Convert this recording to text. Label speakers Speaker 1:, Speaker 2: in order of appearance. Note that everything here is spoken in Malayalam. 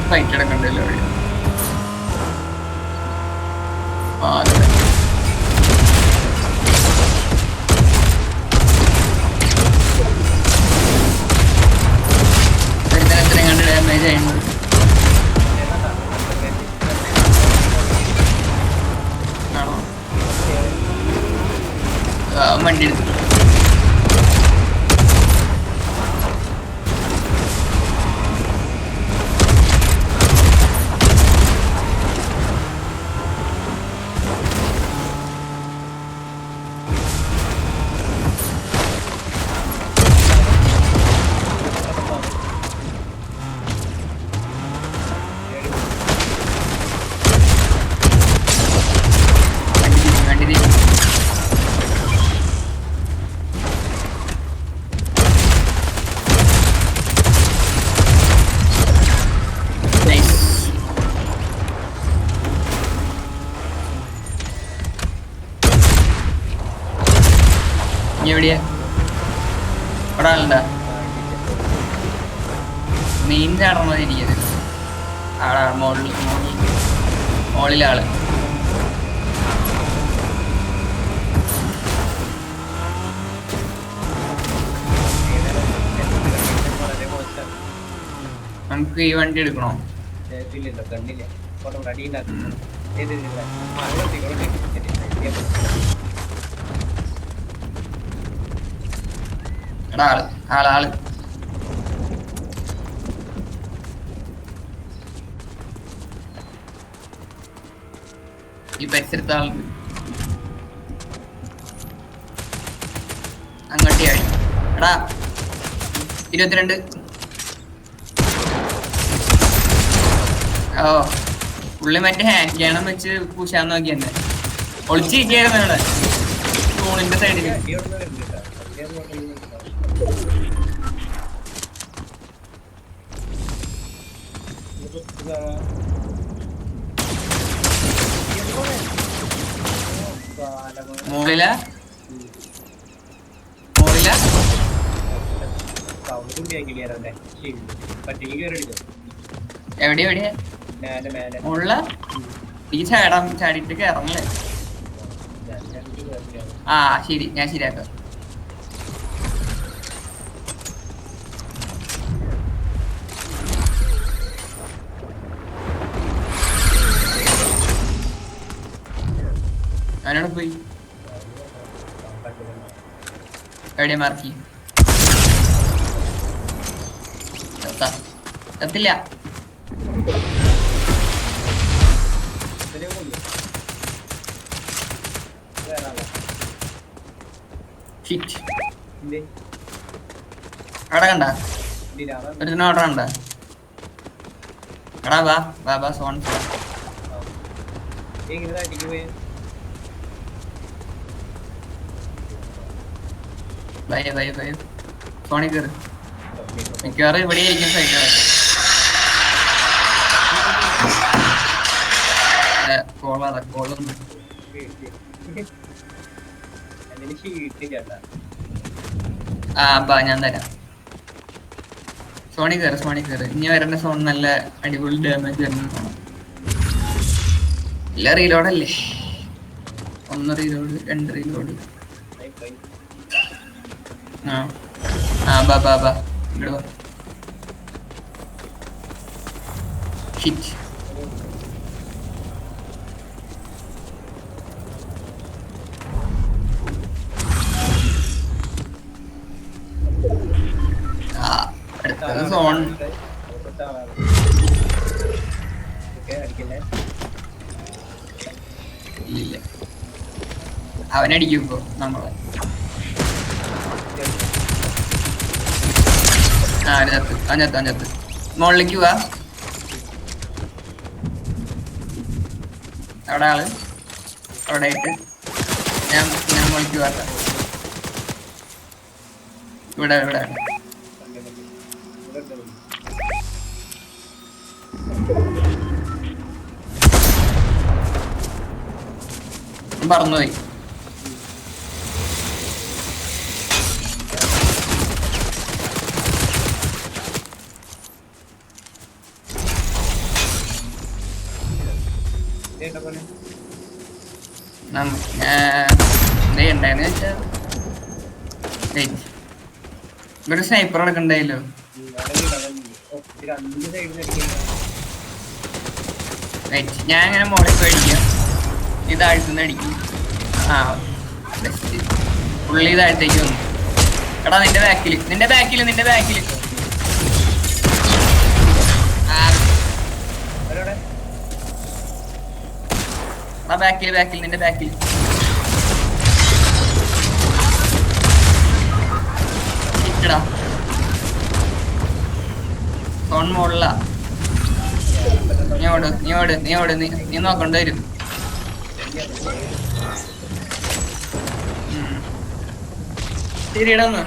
Speaker 1: ഫൈറ്റ് കിടക്കണ്ടല്ലോ അവിടെ. എത്രയും കണ്ട് ഡാമേജ് ആയിരുന്നു. ആണോ? വണ്ടി എടുത്തു. എവിടെയാ ഇവിടെ ആളുണ്ടാ? മെയിൻ ചാടർന്നിരിക്കുന്നത് ആളാ. മോളിലാള്. നമുക്ക് ഈ വണ്ടി എടുക്കണോ? എടാ ആള് ഈ പരിസരത്ത് ആളുണ്ട്. അങ്ങോട്ടേയായി. എടാ 22. ഓ പുള്ളി മറ്റേ ഹാൻഡ് ക്യാണം വെച്ച് പൂശാൻ നോക്കി തന്നെ ഒളിച്ചിരിക്കായിരുന്നു ഇവിടെ ഫോണിന്റെ സൈഡില്. മോളിലാ എവിടെയാ മുള്ള ഈ ചാടിയിട്ട് കയറങ്ങല്ലേ? ആ ശരി, ഞാൻ ശരിയാക്കാം. അവനോട് പോയി എവിടെ മാർക്കി എത്തില്ല. അവിടെ കണ്ട ഒരു ഓർഡർ കണ്ട? എടാ വാ സോൺ ബൈ ഫോണിൽ കയറി. മിക്കവാറും ഇവിടെ ആയിരിക്കും സൈക്കിളൊക്കെ. കോളൊന്നും ഞാൻ തരാം. സോണി കയറി. ഇനി വരേണ്ട സോൺ നല്ല അടിപൊളി ഡാമേജ് വരുന്ന. ഇല്ല റീലോഡല്ലേ? 1 റീലോഡ് 2 റീലോഡ്. ബാ ഇവിടെ വാ. ഹിറ്റ് അടുത്തത് സോൺ. ഇല്ല അവനടിക്കും ഇപ്പൊ നമ്മളെ. അഞ്ഞത്ത് മുകളിലേക്ക് പോവാ. അവിടെ ആള് അവിടെ ആയിട്ട് ഞാൻ മുകളിലേക്ക് പോവാത്ത. ഇവിടെ പറന്നുപോയി. ഉണ്ടായെന്ന് വെച്ചാ ഇവിടെ സ്നൈപ്പർ നടക്കണ്ടായല്ലോ. ഞാൻ അങ്ങനെ മോളിൽ പോയി അടിക്കാം. ഇത് താഴ്ത്തുനിന്ന് അടിക്കും. ആ പുള്ളി താഴത്തേക്ക് വന്നു. എടാ നിന്റെ ബാക്കില് ബാക്കിൽ നിന്റെ ബാക്കിൽ ഇട്ടടാ. ഫോൺ മോളിലാ. നീ നോക്കണ്ട വരും. ശരിയടാ ഒന്ന്